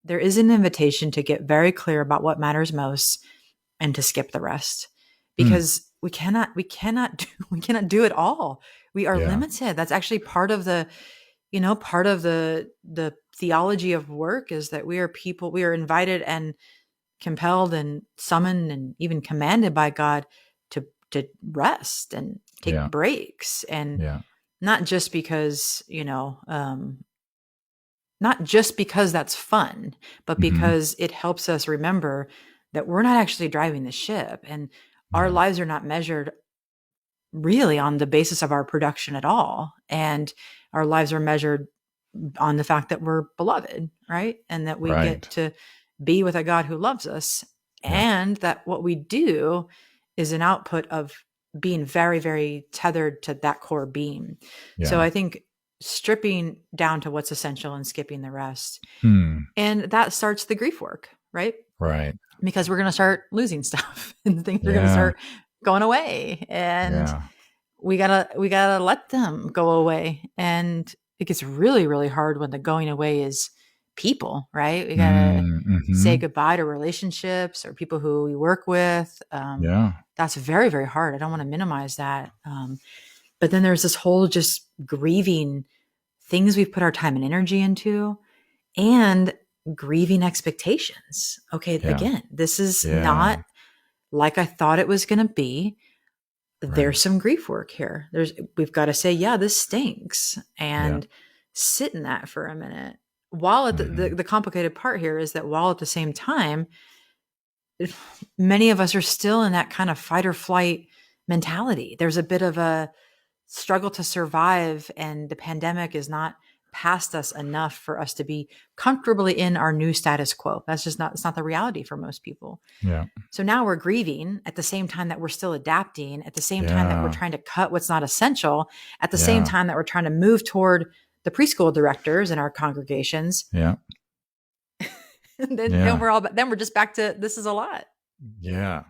there is an invitation to get very clear about what matters most and to skip the rest, Mm. because we cannot do it all. We are Yeah. limited. That's actually part of the theology of work, is that we are people, we are invited and compelled and summoned and even commanded by God to rest and take Yeah. breaks, and Yeah. not just because, not just because that's fun, but Hmm. because it helps us remember that we're not actually driving the ship, and our Yeah. lives are not measured really on the basis of our production at all. And our lives are measured on the fact that we're beloved, right? And that we Right. get to be with a God who loves us, Yeah. and that what we do is an output of being very, very tethered to that core being. So Yeah. I think stripping down to what's essential and skipping the rest. Hmm. And that starts the grief work, right? Right. Because we're going to start losing stuff and things are going to Yeah. start going away, and Yeah. we gotta let them go away. And it gets really, really hard when the going away is people, right? We gotta Mm. say Hmm. goodbye to relationships or people who we work with. Yeah. That's very, very hard. I don't want to minimize that. But then there's this whole just grieving things we've put our time and energy into, and grieving expectations. Okay, Yeah. again, this is Yeah. not like I thought it was going to be. There's Right. some grief work here. We've got to say, yeah, this stinks, Yeah. and sit in that for a minute. While at Hmm. the complicated part here is that while at the same time, many of us are still in that kind of fight or flight mentality. There's a bit of a struggle to survive, and the pandemic is not past us enough for us to be comfortably in our new status quo. That's just not, it's not the reality for most people. Yeah. So now we're grieving at the same time that we're still adapting, at the same time that we're Yeah. trying to cut what's not essential, at the same Yeah. time that we're trying to move toward the preschool directors in our congregations. Yeah. And then Yeah. we're just back to, this is a lot. Yeah.